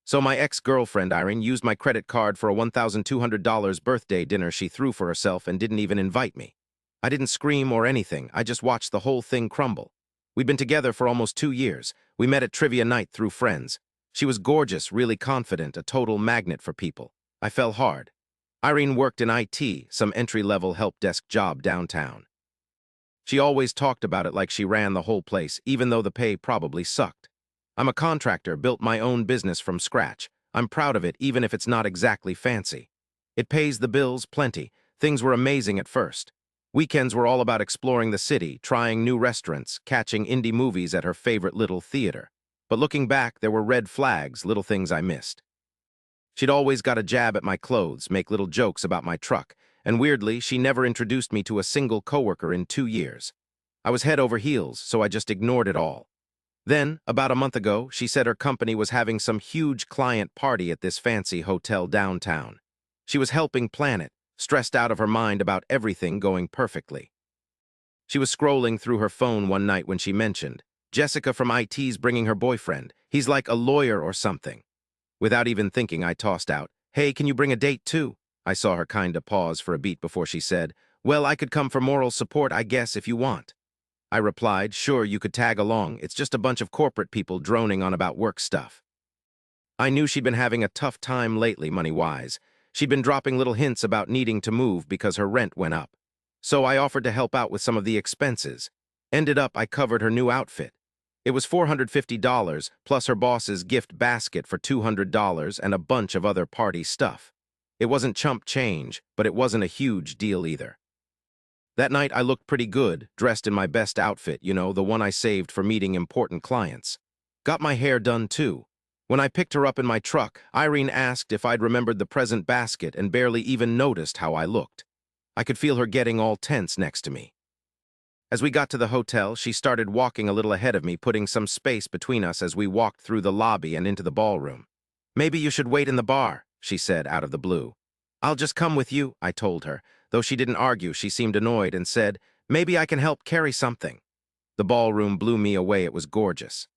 So my ex-girlfriend, Irene, used my credit card for a $1,200 birthday dinner she threw for herself and didn't even invite me. I didn't scream or anything, I just watched the whole thing crumble. We'd been together for almost 2 years. We met at trivia night through friends. She was gorgeous, really confident, a total magnet for people. I fell hard. Irene worked in IT, some entry-level help desk job downtown. She always talked about it like she ran the whole place, even though the pay probably sucked. I'm a contractor, built my own business from scratch. I'm proud of it, even if it's not exactly fancy. It pays the bills plenty. Things were amazing at first. Weekends were all about exploring the city, trying new restaurants, catching indie movies at her favorite little theater. But looking back, there were red flags, little things I missed. She'd always got a jab at my clothes, make little jokes about my truck, and weirdly, she never introduced me to a single coworker in 2 years. I was head over heels, so I just ignored it all. Then, about a month ago, she said her company was having some huge client party at this fancy hotel downtown. She was helping plan it, stressed out of her mind about everything going perfectly. She was scrolling through her phone one night when she mentioned, "Jessica from IT's bringing her boyfriend. He's like a lawyer or something." Without even thinking, I tossed out, "Hey, can you bring a date too?" I saw her kinda pause for a beat before she said, "Well, I could come for moral support, I guess, if you want." I replied, "Sure, you could tag along. It's just a bunch of corporate people droning on about work stuff." I knew she'd been having a tough time lately, money-wise. She'd been dropping little hints about needing to move because her rent went up. So I offered to help out with some of the expenses. Ended up, I covered her new outfit. It was $450, plus her boss's gift basket for $200 and a bunch of other party stuff. It wasn't chump change, but it wasn't a huge deal either. That night, I looked pretty good, dressed in my best outfit, you know, the one I saved for meeting important clients. Got my hair done, too. When I picked her up in my truck, Irene asked if I'd remembered the present basket and barely even noticed how I looked. I could feel her getting all tense next to me. As we got to the hotel, she started walking a little ahead of me, putting some space between us as we walked through the lobby and into the ballroom. "Maybe you should wait in the bar," she said out of the blue. "I'll just come with you," I told her. Though she didn't argue, she seemed annoyed and said, "Maybe I can help carry something." The ballroom blew me away. It was gorgeous.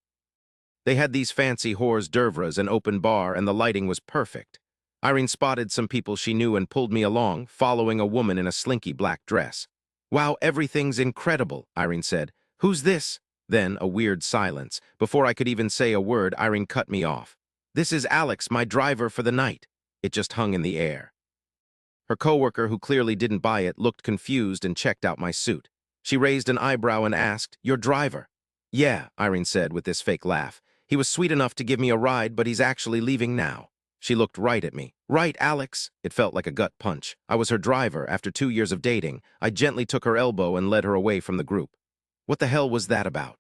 They had these fancy hors d'oeuvres, an open bar, and the lighting was perfect. Irene spotted some people she knew and pulled me along, following a woman in a slinky black dress. "Wow, everything's incredible," Irene said. "Who's this?" Then a weird silence. Before I could even say a word, Irene cut me off. "This is Alex, my driver for the night." It just hung in the air. Her coworker, who clearly didn't buy it, looked confused and checked out my suit. She raised an eyebrow and asked, "Your driver?" "Yeah," Irene said with this fake laugh. "He was sweet enough to give me a ride, but he's actually leaving now." She looked right at me. "Right, Alex?" It felt like a gut punch. I was her driver. After 2 years of dating, I gently took her elbow and led her away from the group. What the hell was that about?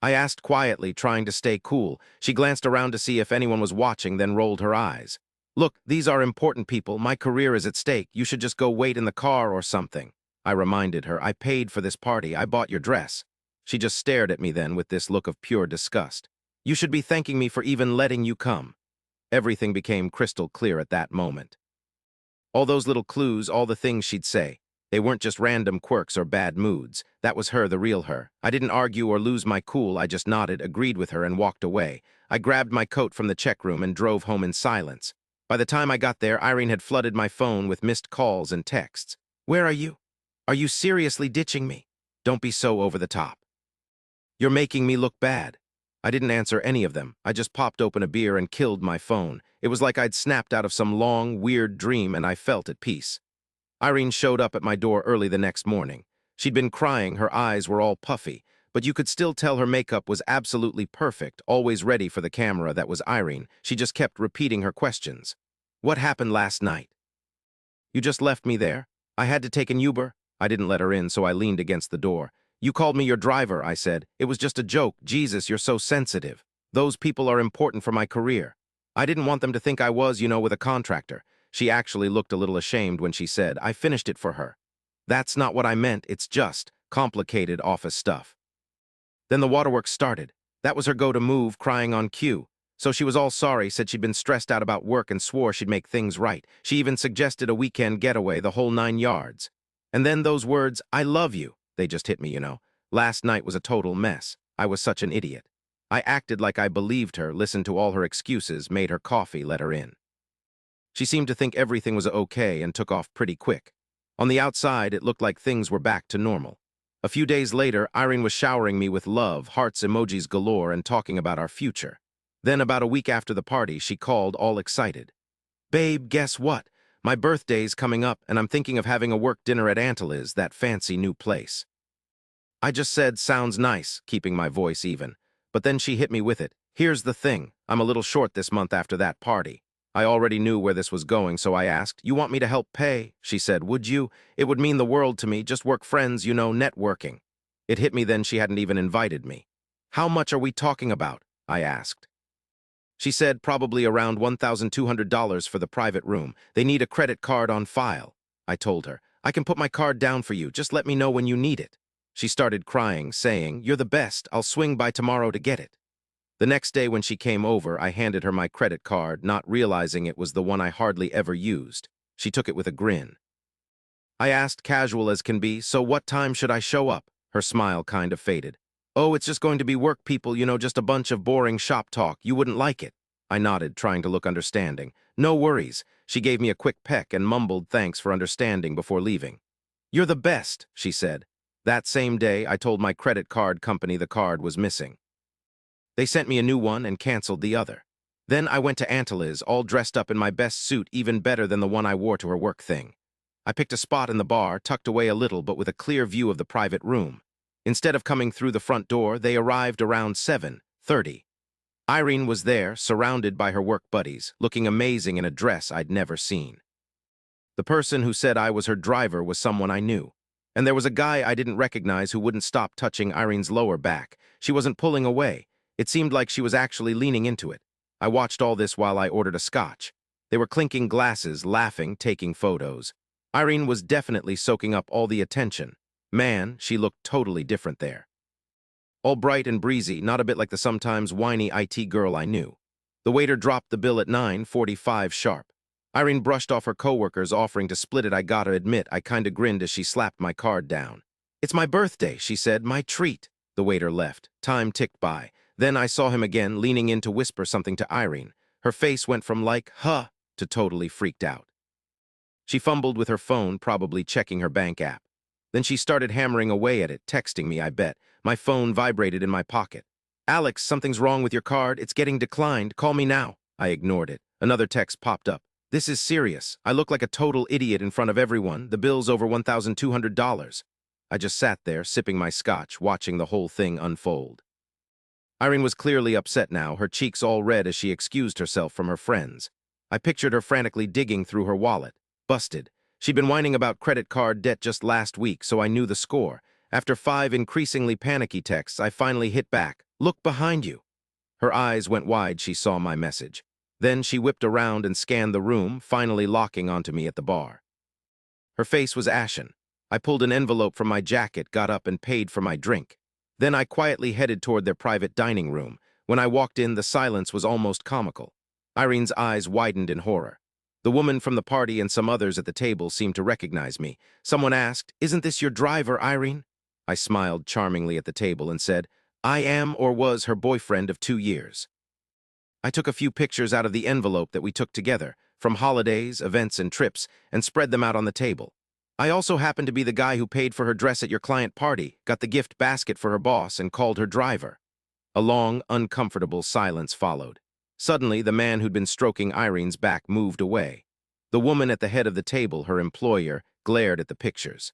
I asked quietly, trying to stay cool. She glanced around to see if anyone was watching, then rolled her eyes. "Look, these are important people. My career is at stake. You should just go wait in the car or something." I reminded her, "I paid for this party. I bought your dress." She just stared at me then with this look of pure disgust. "You should be thanking me for even letting you come." Everything became crystal clear at that moment. All those little clues, all the things she'd say, they weren't just random quirks or bad moods. That was her, the real her. I didn't argue or lose my cool. I just nodded, agreed with her, and walked away. I grabbed my coat from the check room and drove home in silence. By the time I got there, Irene had flooded my phone with missed calls and texts. "Where are you? Are you seriously ditching me? Don't be so over the top. You're making me look bad." I didn't answer any of them. I just popped open a beer and killed my phone. It was like I'd snapped out of some long, weird dream, and I felt at peace. Irene showed up at my door early the next morning. She'd been crying, her eyes were all puffy, but you could still tell her makeup was absolutely perfect, always ready for the camera. That was Irene. She just kept repeating her questions. "What happened last night? You just left me there? I had to take an Uber?" I didn't let her in, so I leaned against the door. "You called me your driver," I said. "It was just a joke. Jesus, you're so sensitive. Those people are important for my career. I didn't want them to think I was, with a contractor." She actually looked a little ashamed when she said, "I finished it for her." "That's not what I meant. It's just complicated office stuff." Then the waterworks started. That was her go-to move, crying on cue. So she was all sorry, said she'd been stressed out about work and swore she'd make things right. She even suggested a weekend getaway, the whole 9 yards. And then those words, "I love you," they just hit me. Last night was a total mess. I was such an idiot. I acted like I believed her, listened to all her excuses, made her coffee, let her in. She seemed to think everything was okay and took off pretty quick. On the outside, it looked like things were back to normal. A few days later, Irene was showering me with love, hearts, emojis galore, and talking about our future. Then, about a week after the party, she called, all excited. "Babe, guess what? My birthday's coming up, and I'm thinking of having a work dinner at Anteli's, that fancy new place." I just said, "Sounds nice," keeping my voice even. But then she hit me with it. "Here's the thing. I'm a little short this month after that party." I already knew where this was going, so I asked, "You want me to help pay?" She said, "Would you? It would mean the world to me, just work friends, you know, networking." It hit me then she hadn't even invited me. "How much are we talking about?" I asked. She said probably around $1,200 for the private room. They need a credit card on file. I told her, "I can put my card down for you, just let me know when you need it." She started crying, saying, "You're the best, I'll swing by tomorrow to get it." The next day when she came over, I handed her my credit card, not realizing it was the one I hardly ever used. She took it with a grin. I asked, casual as can be, "So what time should I show up?" Her smile kind of faded. "Oh, it's just going to be work people, you know, just a bunch of boring shop talk. You wouldn't like it." I nodded, trying to look understanding. "No worries." She gave me a quick peck and mumbled thanks for understanding before leaving. "You're the best," she said. That same day, I told my credit card company the card was missing. They sent me a new one and canceled the other. Then I went to Anteli's, all dressed up in my best suit, even better than the one I wore to her work thing. I picked a spot in the bar, tucked away a little but with a clear view of the private room. Instead of coming through the front door, they arrived around 7:30. Irene was there, surrounded by her work buddies, looking amazing in a dress I'd never seen. The person who said I was her driver was someone I knew. And there was a guy I didn't recognize who wouldn't stop touching Irene's lower back. She wasn't pulling away. It seemed like she was actually leaning into it. I watched all this while I ordered a scotch. They were clinking glasses, laughing, taking photos. Irene was definitely soaking up all the attention. Man, she looked totally different there. All bright and breezy, not a bit like the sometimes whiny IT girl I knew. The waiter dropped the bill at 9:45 sharp. Irene brushed off her coworkers offering to split it. I gotta admit, I kinda grinned as she slapped my card down. "It's my birthday," she said, "my treat." The waiter left. Time ticked by. Then I saw him again, leaning in to whisper something to Irene. Her face went from like, "Huh," to totally freaked out. She fumbled with her phone, probably checking her bank app. Then she started hammering away at it, texting me, I bet. My phone vibrated in my pocket. "Alex, something's wrong with your card. It's getting declined. Call me now." I ignored it. Another text popped up. "This is serious. I look like a total idiot in front of everyone. The bill's over $1,200. I just sat there, sipping my scotch, watching the whole thing unfold. Irene was clearly upset now, her cheeks all red as she excused herself from her friends. I pictured her frantically digging through her wallet. Busted. She'd been whining about credit card debt just last week, so I knew the score. After 5 increasingly panicky texts, I finally hit back. "Look behind you." Her eyes went wide. She saw my message. Then she whipped around and scanned the room, finally locking onto me at the bar. Her face was ashen. I pulled an envelope from my jacket, got up, and paid for my drink. Then I quietly headed toward their private dining room. When I walked in, the silence was almost comical. Irene's eyes widened in horror. The woman from the party and some others at the table seemed to recognize me. Someone asked, "Isn't this your driver, Irene?" I smiled charmingly at the table and said, "I am or was her boyfriend of 2 years." I took a few pictures out of the envelope that we took together, from holidays, events, and trips, and spread them out on the table. "I also happened to be the guy who paid for her dress at your client party, got the gift basket for her boss, and called her driver." A long, uncomfortable silence followed. Suddenly, the man who'd been stroking Irene's back moved away. The woman at the head of the table, her employer, glared at the pictures.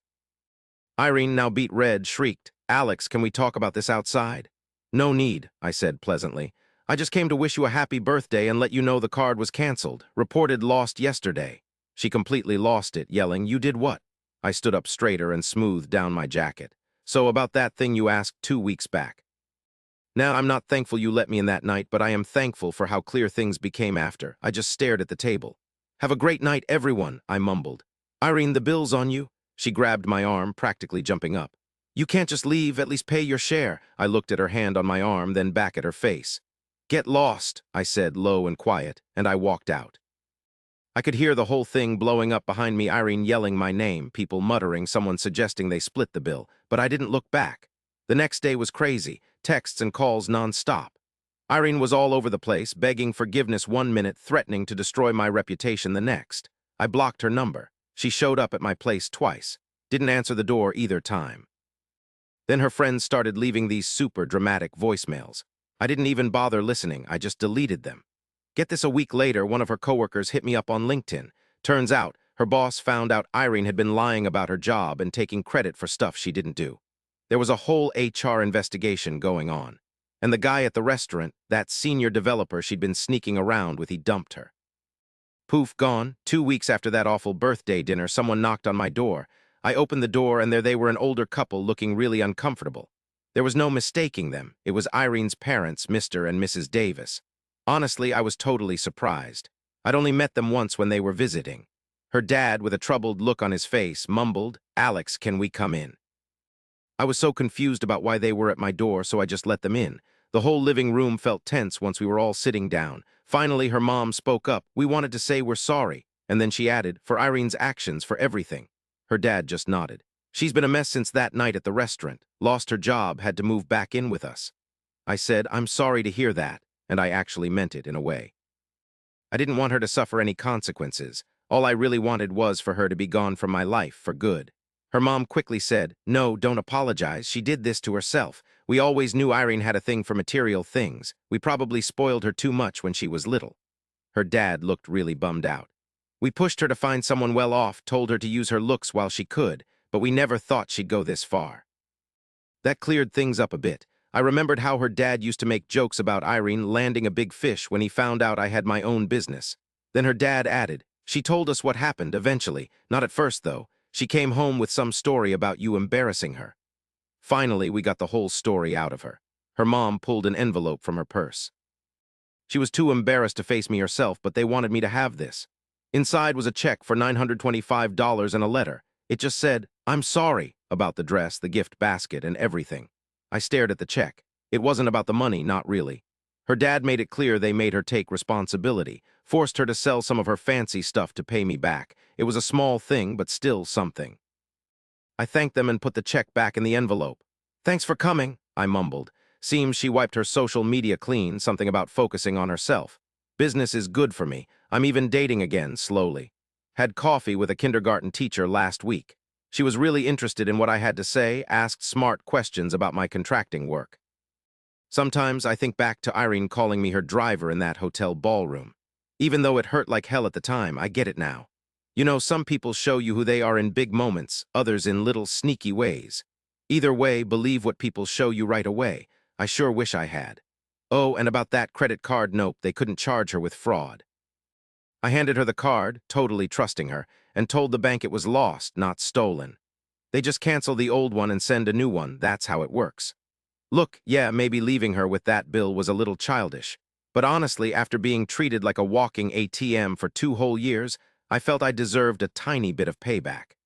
Irene, now beet red, shrieked, "Alex, can we talk about this outside?" "No need," I said pleasantly. "I just came to wish you a happy birthday and let you know the card was canceled, reported lost yesterday." She completely lost it, yelling, "You did what?" I stood up straighter and smoothed down my jacket. "So about that thing you asked 2 weeks back. Now, I'm not thankful you let me in that night, but I am thankful for how clear things became after." I just stared at the table. "Have a great night, everyone," I mumbled. "Irene, the bill's on you." She grabbed my arm, practically jumping up. "You can't just leave, at least pay your share." I looked at her hand on my arm, then back at her face. "Get lost," I said, low and quiet, and I walked out. I could hear the whole thing blowing up behind me, Irene yelling my name, people muttering, someone suggesting they split the bill, but I didn't look back. The next day was crazy, texts and calls non-stop. Irene was all over the place, begging forgiveness one minute, threatening to destroy my reputation the next. I blocked her number. She showed up at my place twice. Didn't answer the door either time. Then her friends started leaving these super dramatic voicemails. I didn't even bother listening, I just deleted them. Get this, a week later, one of her coworkers hit me up on LinkedIn. Turns out, her boss found out Irene had been lying about her job and taking credit for stuff she didn't do. There was a whole HR investigation going on. And the guy at the restaurant, that senior developer she'd been sneaking around with, he dumped her. Poof, gone. 2 weeks after that awful birthday dinner, someone knocked on my door. I opened the door, and there they were, an older couple looking really uncomfortable. There was no mistaking them. It was Irene's parents, Mr. and Mrs. Davis. Honestly, I was totally surprised. I'd only met them once when they were visiting. Her dad, with a troubled look on his face, mumbled, "Alex, can we come in?" I was so confused about why they were at my door, so I just let them in. The whole living room felt tense once we were all sitting down. Finally, her mom spoke up. "We wanted to say we're sorry." And then she added, "For Irene's actions, for everything." Her dad just nodded. "She's been a mess since that night at the restaurant. Lost her job, had to move back in with us." I said, "I'm sorry to hear that," and I actually meant it in a way. I didn't want her to suffer any consequences. All I really wanted was for her to be gone from my life for good. Her mom quickly said, "No, don't apologize. She did this to herself. We always knew Irene had a thing for material things. We probably spoiled her too much when she was little." Her dad looked really bummed out. "We pushed her to find someone well off, told her to use her looks while she could, but we never thought she'd go this far." That cleared things up a bit. I remembered how her dad used to make jokes about Irene landing a big fish when he found out I had my own business. Then her dad added, "She told us what happened eventually. Not at first, though. She came home with some story about you embarrassing her." Finally, we got the whole story out of her. Her mom pulled an envelope from her purse. She was too embarrassed to face me herself, but they wanted me to have this. Inside was a check for $925 and a letter. It just said, "I'm sorry," about the dress, the gift basket, and everything. I stared at the check. It wasn't about the money, not really. Her dad made it clear they made her take responsibility, forced her to sell some of her fancy stuff to pay me back. It was a small thing, but still something. I thanked them and put the check back in the envelope. "Thanks for coming," I mumbled. Seems she wiped her social media clean, something about focusing on herself. Business is good for me. I'm even dating again, slowly. Had coffee with a kindergarten teacher last week. She was really interested in what I had to say, asked smart questions about my contracting work. Sometimes I think back to Irene calling me her driver in that hotel ballroom. Even though it hurt like hell at the time, I get it now. You know, some people show you who they are in big moments, others in little sneaky ways. Either way, believe what people show you right away. I sure wish I had. Oh, and about that credit card, nope, they couldn't charge her with fraud. I handed her the card, totally trusting her, and told the bank it was lost, not stolen. They just cancel the old one and send a new one, that's how it works. Look, yeah, maybe leaving her with that bill was a little childish. But honestly, after being treated like a walking ATM for 2 whole years, I felt I deserved a tiny bit of payback.